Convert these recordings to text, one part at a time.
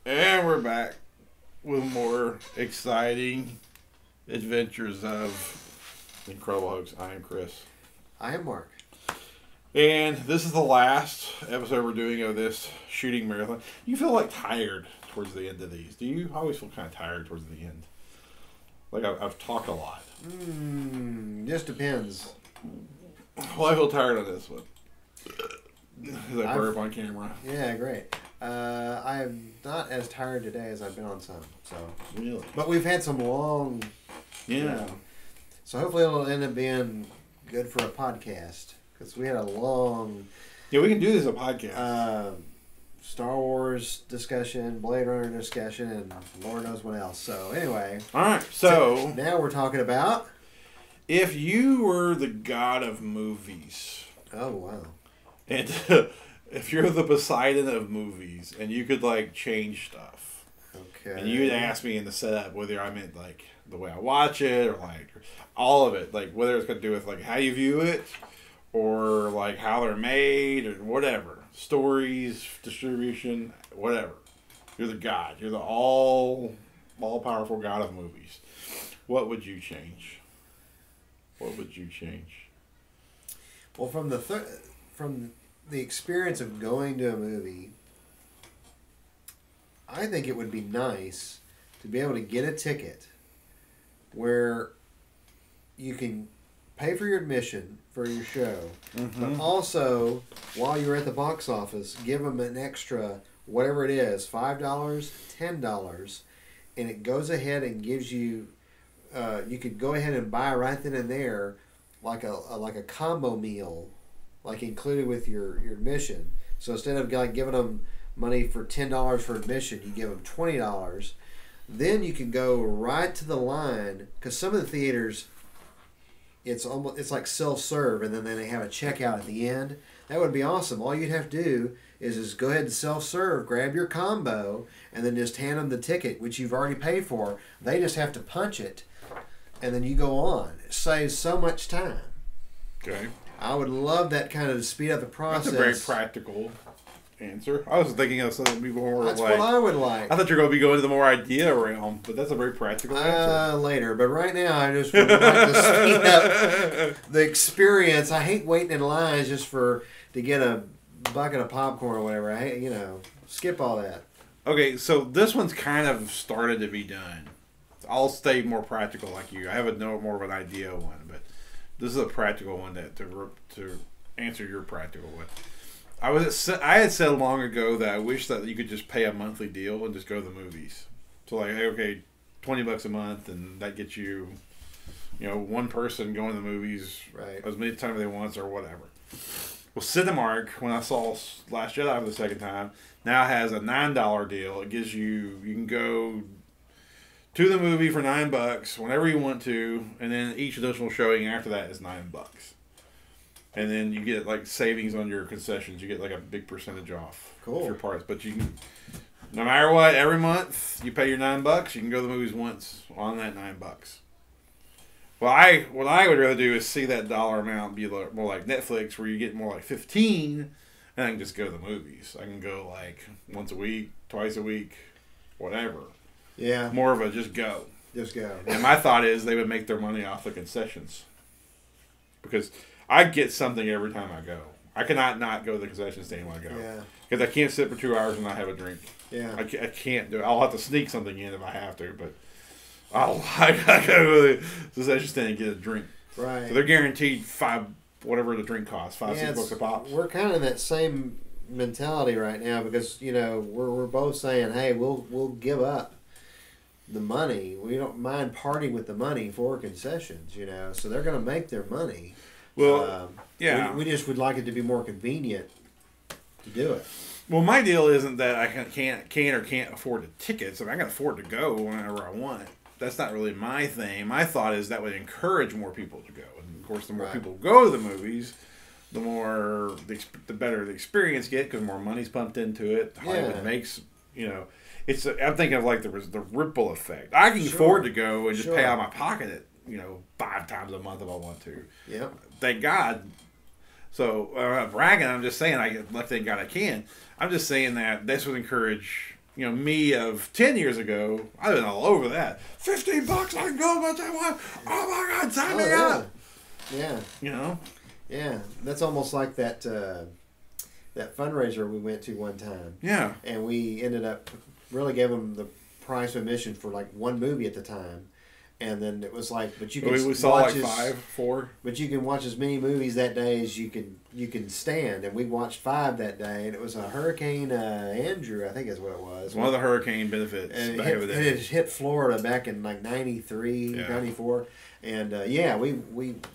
And we're back with more exciting adventures of Incredible Hoax. I am Chris. I am Mark. And this is the last episode we're doing of this shooting marathon. You feel like tired towards the end of these. Do you? I always feel kind of tired towards the end. Like I've talked a lot. Just depends. Well, I feel tired on this one. Because I burp on camera. Yeah, great. I am not as tired today as I've been on some. So Really? But we've had some long... Yeah. So hopefully it'll end up being good for a podcast. Because we had a long... Yeah, we can do this as a podcast. Star Wars discussion, Blade Runner discussion, and Lord knows what else. So anyway. Alright, so... Now we're talking about... If you were the god of movies... Oh, wow. And if you're the Poseidon of movies, and you could, like, change stuff. Okay. And you'd ask me in the setup whether I meant, like, the way I watch it, or, like, all of it. Like, whether it's going to do with, like, how you view it, or, like, how they're made, or whatever. Stories, distribution, whatever. You're the god. You're the all-powerful god of movies. What would you change? What would you change? Well, from the experience of going to a movie, I think it would be nice to be able to get a ticket where you can pay for your admission for your show, but also, while you're at the box office, give them an extra, whatever it is, $5, $10, and it goes ahead and gives you, you could go ahead and buy right then and there, like a combo meal, like included with your admission. So instead of like giving them money for $10 for admission, you give them $20. Then you can go right to the line, because some of the theaters, it's like self-serve, and then they have a checkout at the end. That would be awesome. All you'd have to do is just go ahead and self-serve, grab your combo, and then just hand them the ticket, which you've already paid for. They just have to punch it, and then you go on. It saves so much time. Okay. I would love that kind of to speed up the process. That's a very practical answer. I was thinking of something more That's like... what I would like. I thought you were going to be going to the more idea realm, but that's a very practical answer. Later. But right now, I just would like to speed up the experience. I hate waiting in lines just to get a bucket of popcorn or whatever. I hate, skip all that. Okay, so this one's kind of started to be done. I'll stay more practical like you. I have more of an idea one, but this is a practical one to answer your practical one. I had said long ago that I wish that you could just pay a monthly deal and just go to the movies. So like, hey, okay, $20 a month, and that gets you, one person going to the movies as many times as they want or whatever. Well, Cinemark, when I saw Last Jedi for the second time, now has a $9 deal. It gives you can go to the movie for $9 whenever you want to, and then each additional showing after that is $9. And then you get like savings on your concessions. You get like a big percentage off your parts. But you can, no matter what, every month you pay your $9. You can go to the movies once on that $9. Well, what I would rather do is see that dollar amount be more like Netflix, where you get more like 15, and I can just go to the movies. I can go like once a week, twice a week, whatever. Yeah. More of a just go. Just go. And my thought is they would make their money off the concessions. Because I get something every time I go. I cannot not go to the concession stand when I go. Yeah. Because I can't sit for 2 hours and not have a drink. Yeah. I can't do it. I'll have to sneak something in if I have to, but I gotta go to the concession stand and get a drink. Right. So they're guaranteed whatever the drink costs, $5-6 a pop. We're kind of in that same mentality right now because, we're both saying, hey, we'll give up the money. We don't mind parting with the money for concessions, so they're going to make their money. Well, yeah. We just would like it to be more convenient to do it. Well, my deal isn't that I can't afford the tickets. I mean, I can afford to go whenever I want. That's not really my thing. My thought is that would encourage more people to go. And, of course, the more people go to the movies, the better the experience get because more money's pumped into it. Hollywood makes, I'm thinking of like the ripple effect. I can afford to go and just pay out of my pocket at 5 times a month if I want to. Yeah. Thank God. So I'm not bragging. I'm just saying thank God I can. I'm just saying that this would encourage me of 10 years ago, I've been all over that. $15, I can go much I want. Oh my God, sign me up. Yeah. Yeah. That's almost like that that fundraiser we went to one time. Yeah. And we ended up really gave them the price of admission for like one movie at the time. And then it was like, but you can we saw like 5, 4. But you can watch as many movies that day as you can stand. And we watched 5 that day, and it was a Hurricane Andrew, I think is what it was. One of the hurricane benefits and back in the day. It hit Florida back in like 93, 94. And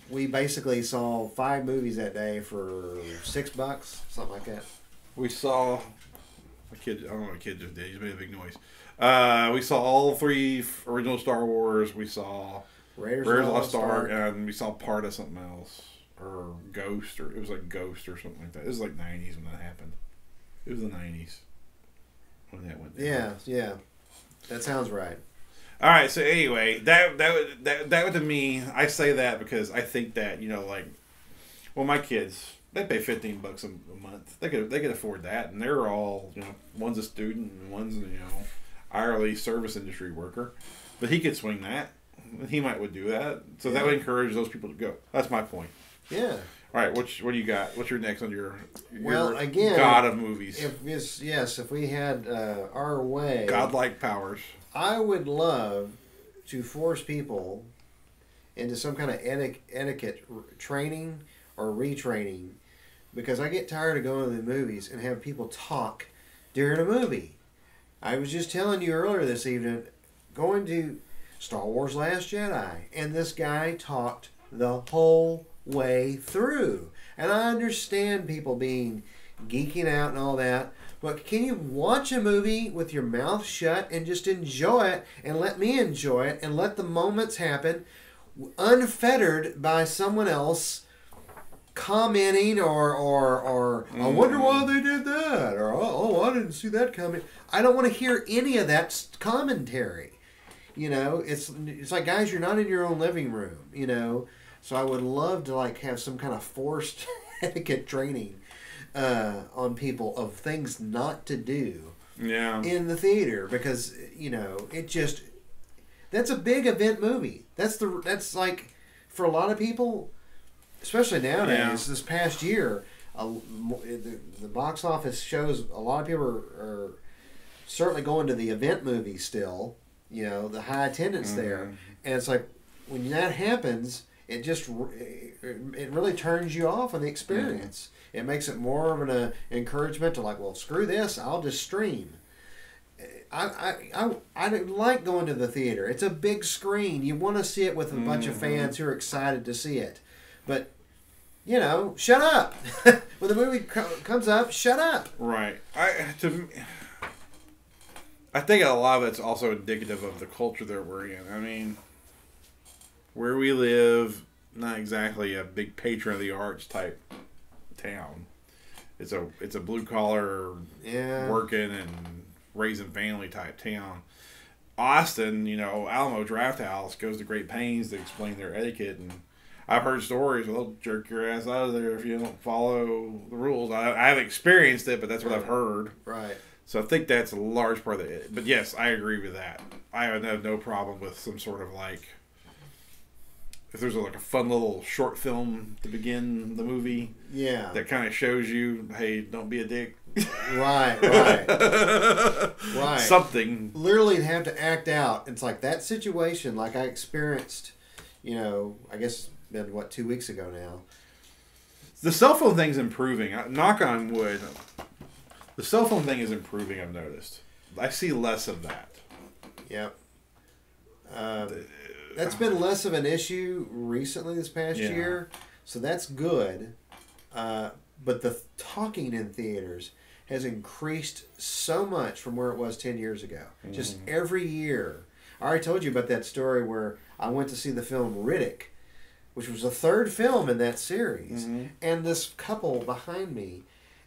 we basically saw 5 movies that day for $6, something like that. We saw a kid. I don't know what a kid just did. He just made a big noise. We saw all 3 original Star Wars. We saw Raiders of the Lost Ark, and we saw part of something else, or Ghost, or it was like Ghost or something like that. It was like 90s when that happened. It was the 90s when that went down. Yeah, that sounds right. All right, so anyway, that to me, I say that because I think that my kids, they pay $15 a month. They could afford that, and they're all one's a student and one's hourly service industry worker, but he could swing that. He would do that, so that would encourage those people to go. That's my point. Yeah. All right, what do you got? What's your next on your again, God of movies? If we had our way, godlike powers, I would love to force people into some kind of etiquette training or retraining, because I get tired of going to the movies and have people talk during a movie. I was just telling you earlier this evening, going to Star Wars Last Jedi, and this guy talked the whole way through. And I understand people being geeking out and all that, but can you watch a movie with your mouth shut and just enjoy it, and let me enjoy it, and let the moments happen unfettered by someone else commenting or I wonder why they did that, or oh, I didn't see that coming. I don't want to hear any of that commentary. It's like, guys, you're not in your own living room. So I would love to have some kind of forced etiquette training on people of things not to do in the theater, because that's a big event movie. That's like, for a lot of people, especially nowadays, this past year, the box office shows a lot of people are certainly going to the event movies still, the high attendance there. And it's like, when that happens, it really turns you off on the experience. It makes it more of an encouragement to well, screw this, I'll just stream. I like going to the theater. It's a big screen. You want to see it with a bunch of fans who are excited to see it. But, shut up. When the movie comes up, shut up. Right. I think a lot of it's also indicative of the culture that we're in. I mean, where we live, not exactly a big patron of the arts type town. It's a blue collar, working and raising family type town. Austin, Alamo Drafthouse goes to great pains to explain their etiquette, and I've heard stories where they'll jerk your ass out of there if you don't follow the rules. I haven't experienced it, but that's what I've heard. Right. So I think that's a large part of it. But yes, I agree with that. I have no problem with some sort of if there's a fun little short film to begin the movie. Yeah. That kind of shows you, hey, don't be a dick. Right. Something. Literally have to act out. It's like that situation, like I experienced, I guess it's been 2 weeks ago now. The cell phone thing's improving. Knock on wood. The cell phone thing is improving, I've noticed. I see less of that. Yep. That's been less of an issue recently this past year, so that's good. But the talking in theaters has increased so much from where it was 10 years ago. Just every year. I already told you about that story where I went to see the film Riddick, which was the 3rd film in that series. And this couple behind me,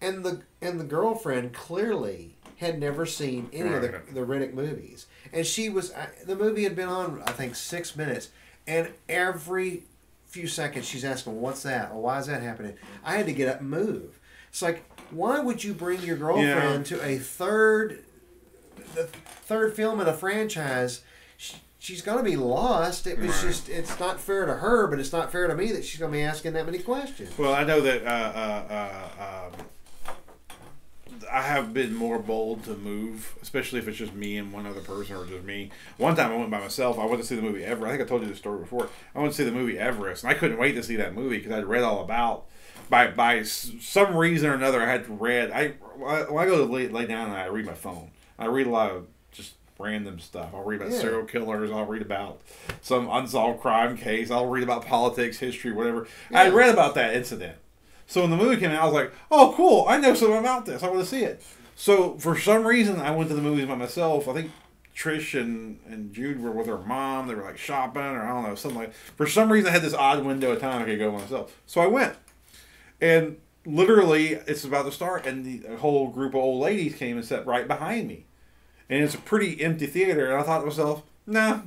and the girlfriend clearly had never seen any of the Riddick movies. And the movie had been on, I think, 6 minutes, and every few seconds she's asking, what's that? Or why is that happening? I had to get up and move. It's like, why would you bring your girlfriend to a 3rd the third film in a franchise, she's going to be lost. It was just, it's not fair to her, but it's not fair to me that she's going to be asking that many questions. Well, I know that I have been more bold to move, especially if it's just me and one other person or just me. One time I went by myself. I went to see the movie Everest. I think I told you this story before. I went to see the movie Everest, and I couldn't wait to see that movie because I'd read all about. By some reason or another, I had read. When I go to lay down and I read my phone, I read a lot of just random stuff. I'll read about serial killers. I'll read about some unsolved crime case. I'll read about politics, history, whatever. Yeah. I read about that incident. So when the movie came out, I was like, oh, cool. I know something about this. I want to see it. So for some reason, I went to the movies by myself. I think Trish and Jude were with her mom. They were like shopping or I don't know, something like that. For some reason, I had this odd window of time I could go by myself. So I went. And literally, it's about to start, and the whole group of old ladies came and sat right behind me. And it's a pretty empty theater, and I thought to myself, nah,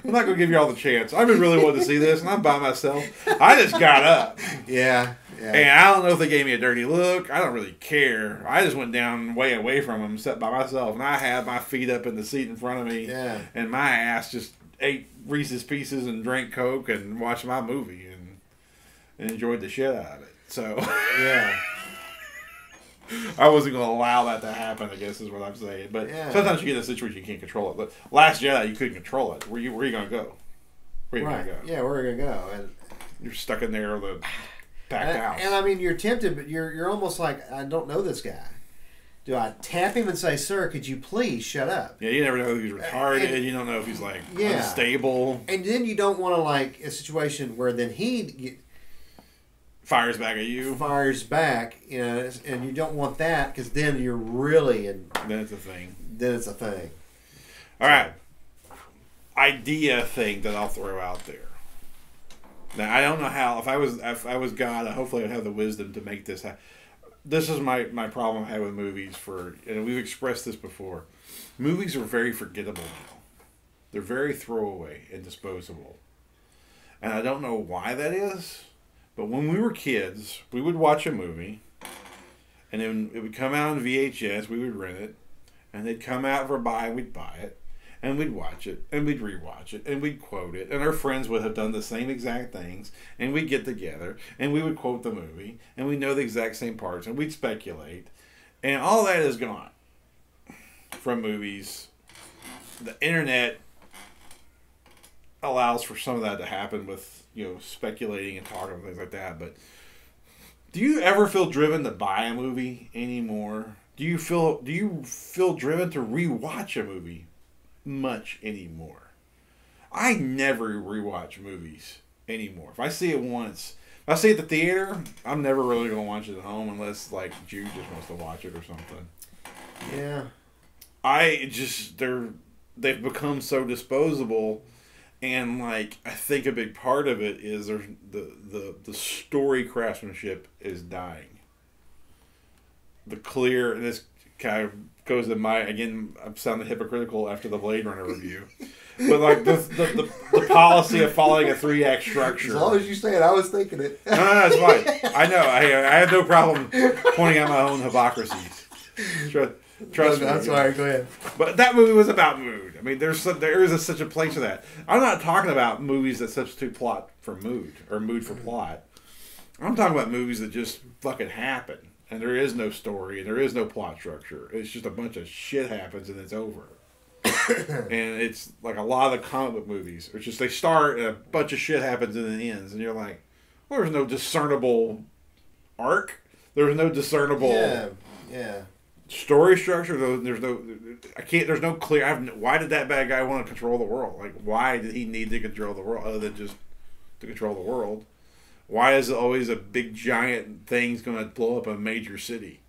I'm not going to give you all the chance. I've been really wanting to see this, and I'm by myself. I just got up. Yeah. And I don't know if they gave me a dirty look. I don't really care. I just went down way away from them, sat by myself, and I had my feet up in the seat in front of me, and my ass just ate Reese's Pieces and drank Coke and watched my movie and enjoyed the shit out of it. So yeah, I wasn't going to allow that to happen, I guess is what I'm saying. But sometimes you get in a situation you can't control it. But Last Jedi, you couldn't control it. Where are you going to go? Where are you going to go? Yeah, where are you going to go? And you're stuck in there with a packed house. And I mean, you're tempted, but you're almost like, I don't know this guy. Do I tap him and say, sir, could you please shut up? Yeah, you never know if he's retarded. You don't know if he's like unstable. And then you don't want to like a situation where then he fires back at you. Fires back, you know, and you don't want that because then you're really in. Then it's a thing. All right. Idea thing that I'll throw out there. Now I don't know how. If I was God, hopefully I'd have the wisdom to make this happen. This is my problem I had with movies and we've expressed this before. Movies are very forgettable now. They're very throwaway and disposable. And I don't know why that is, but when we were kids, we would watch a movie, and then it would come out on VHS, we would rent it, and they'd come out for buy, we'd buy it, and we'd watch it, and we'd rewatch it, and we'd quote it, and our friends would have done the same exact things, and we'd get together, and we would quote the movie, and we'd know the exact same parts, and we'd speculate, and all that is gone from movies. The internet allows for some of that to happen with, speculating and talking and things like that, but do you ever feel driven to buy a movie anymore? Do you feel driven to rewatch a movie much anymore? I never rewatch movies anymore. If I see it once, if I see it at the theater, I'm never really going to watch it at home unless like Jude just wants to watch it or something. Yeah. They've become so disposable, and like I think a big part of it is the story craftsmanship is dying. And this kind of goes to I'm sounding hypocritical after the Blade Runner review. But like the policy of following a 3-act structure. As long as you say it, I was thinking it. No, it's fine. I know. I have no problem pointing out my own hypocrisies. Trust me. I'm sorry. Go ahead. But that movie was about mood. I mean, there is such a place for that. I'm not talking about movies that substitute plot for mood or mood for plot. I'm talking about movies that just fucking happen. And there is no story, and there is no plot structure. It's just a bunch of shit happens, and it's over. And it's like a lot of the comic book movies. It's just they start, and a bunch of shit happens, and it ends. And you're like, well, there's no discernible arc. There's no discernible story structure. There's no clear. Why did that bad guy want to control the world? Like, why did he need to control the world other than just to control the world? Why is it always a big giant thing's going to blow up a major city?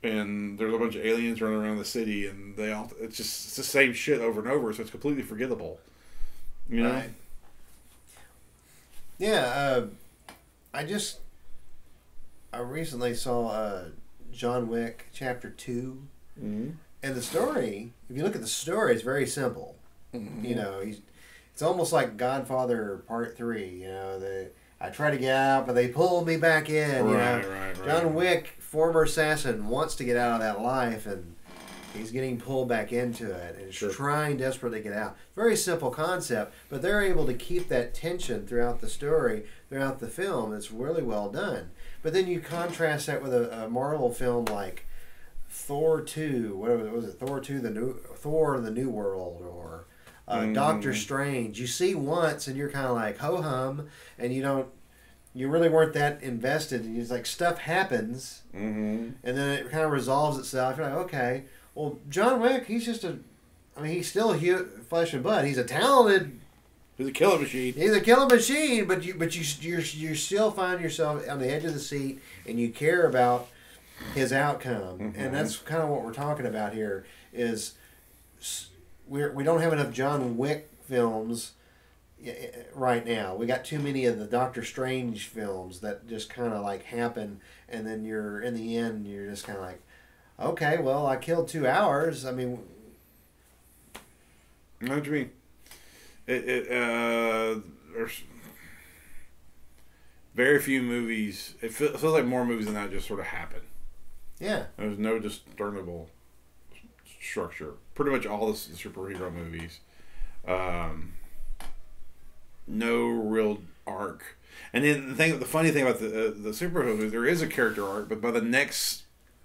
And there's a bunch of aliens running around the city, and it's the same shit over and over, so it's completely forgettable. You know? Right. Yeah, I recently saw John Wick Chapter 2. Mm-hmm. And the story, if you look at the story, it's very simple. Mm-hmm. It's almost like Godfather Part 3, I try to get out, but they pulled me back in. Right. John Wick, former assassin, wants to get out of that life, and He's getting pulled back into it and Sure. trying desperately to get out. Very simple concept, but they're able to keep that tension throughout the story, throughout the film. It's really well done. But then you contrast that with a Marvel film like Thor 2, whatever was it, Thor 2, Thor the New World, or Doctor Strange. You see once and you're kind of like ho hum, and you really weren't that invested. And it's like stuff happens, and then it kind of resolves itself. You're like, okay, well, John Wick, he's he's still flesh and blood. He's a talented. He's a killing machine. He's a killing machine, but you still find yourself on the edge of the seat, and you care about his outcome, and that's kind of what we're talking about here. Is we don't have enough John Wick films right now. We got too many of the Doctor Strange films that just kind of like happen, and then in the end you're just kind of like, okay, well, I killed 2 hours. I mean, I know what you mean. There's very few movies. It feels like more movies than that just sort of happen. Yeah. There's no discernible structure. Pretty much all the superhero movies. No real arc. And then the funny thing about the superhero movies, there is a character arc, but by the next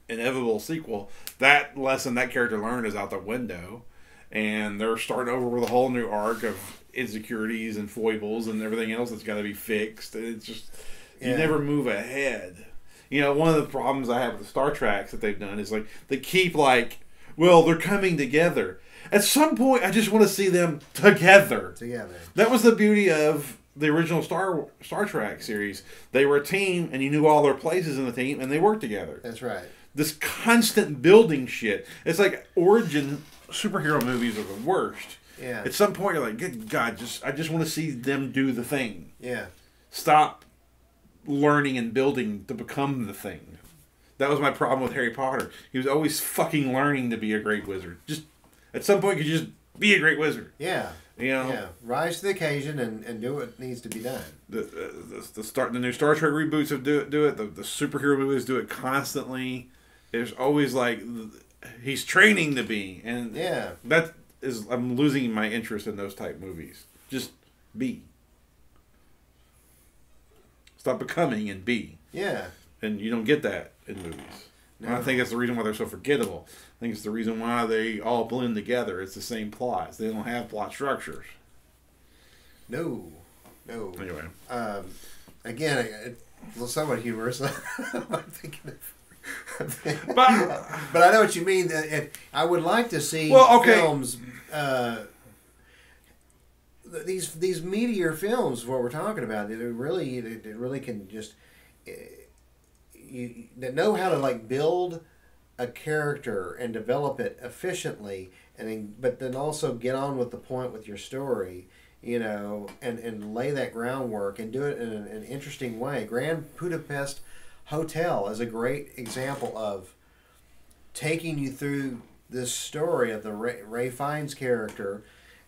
inevitable sequel, that lesson that character learned is out the window. And they're starting over with a whole new arc of insecurities and foibles and everything else that's got to be fixed. It's just, you never move ahead. You know, one of the problems I have with the Star Treks that they've done is like, they keep like, well, they're coming together. At some point, I just want to see them together. That was the beauty of the original Star Trek series. They were a team, and you knew all their places in the team, and they worked together. That's right. This constant building shit. It's like origin superhero movies are the worst. Yeah. At some point, you're like, good God, I just want to see them do the thing. Yeah. Stop learning and building to become the thing. That was my problem with Harry Potter. He was always fucking learning to be a great wizard. Just at some point, you just be a great wizard. Yeah. You know. Yeah. Rise to the occasion and do what needs to be done. The new Star Trek reboots do it. The superhero movies do it constantly. There's always like he's training to be, and that is, I'm losing my interest in those type movies. Just be. Stop becoming and be. Yeah. And you don't get that in movies. No. And I think that's the reason why they're so forgettable. I think it's the reason why they all blend together. It's the same plots. They don't have plot structures. No. Anyway. Again, it's somewhat humorous. I'm thinking but I know what you mean. I would like to see films. These meteor films, what we're talking about, it really can just you know how to like build a character and develop it efficiently, but then also get on with the point with your story, you know, and lay that groundwork and do it in an interesting way. Grand Budapest Hotel is a great example of taking you through this story of the Ray Fiennes character,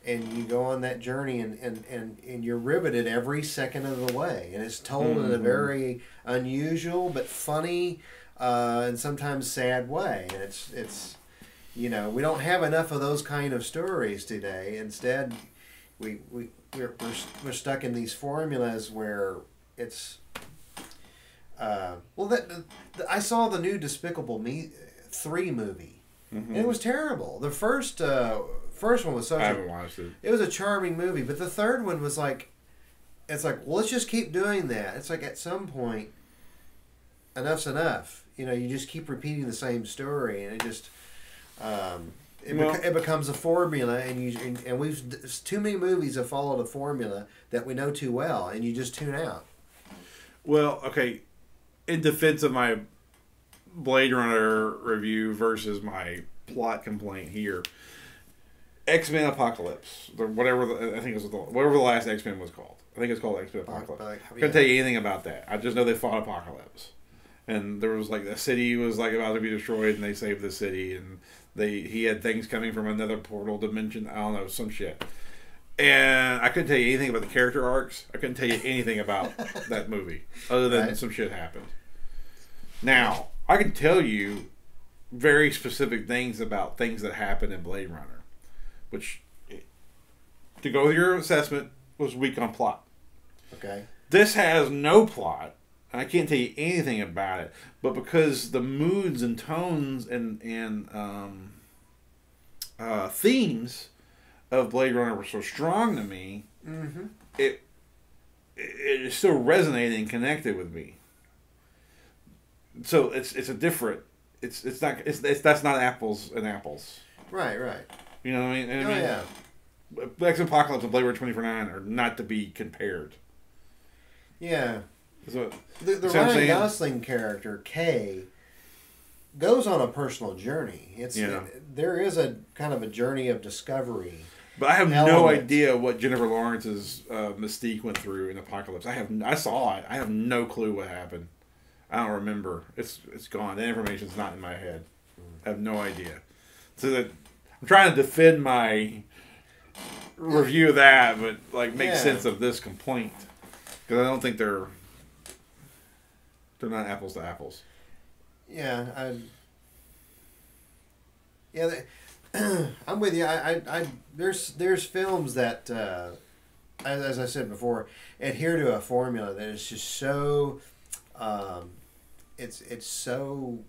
and you go on that journey and you're riveted every second of the way, and it's told in a very unusual but funny and sometimes sad way. And it's you know, we don't have enough of those kind of stories today. Instead, we're stuck in these formulas where it's I saw the new Despicable Me 3 movie, and it was terrible. The first one was I haven't watched it. It was a charming movie, but the third one was like, it's like, well, let's just keep doing that. It's like at some point, enough's enough. You know, you just keep repeating the same story, and it just it becomes a formula, and we've too many movies have followed a formula that we know too well, and you just tune out. Well, okay, in defense of my Blade Runner review versus my plot complaint here. X-Men Apocalypse, whatever the last X-Men was called. I think it's called X-Men Apocalypse. I couldn't tell you anything about that. I just know they fought Apocalypse, and there was like the city was like about to be destroyed, and they saved the city, and he had things coming from another portal dimension. I don't know, some shit. And I couldn't tell you anything about the character arcs. I couldn't tell you anything about that movie other than some shit happened. Now I can tell you very specific things about things that happen in Blade Runner, which, to go with your assessment, was weak on plot. Okay. This has no plot. I can't tell you anything about it, but because the moods and tones and themes of Blade Runner were so strong to me, it is still resonating and connected with me. So it's a different. That's not apples and apples. Right. You know what I mean? Oh yeah. X Apocalypse and Blade Runner 2049 are not to be compared. Yeah. So, the Ryan Gosling character, Kay, goes on a personal journey. There is a kind of a journey of discovery. But I have no idea what Jennifer Lawrence's mystique went through in Apocalypse. I saw it. I have no clue what happened. I don't remember. It's gone. That information's not in my head. I have no idea. So that I'm trying to defend my review of that, but make sense of this complaint, because I don't think they're not apples to apples. Yeah, I'm with you. There's films that, as I said before, adhere to a formula that is just so. It's so.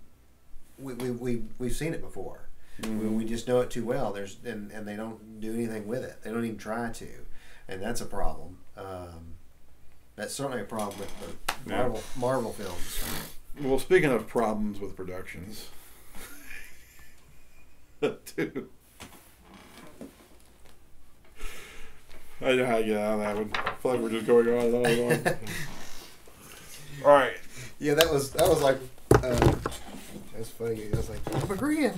We've seen it before. Mm-hmm. We just know it too well. And they don't do anything with it. They don't even try to, and that's a problem. That's certainly a problem with the Marvel films. Well, speaking of problems with productions, too. I know how to get out of that one. I feel like we're just going on and on and on. All right. Yeah, that was like that's funny. I was like, I'm agreeing.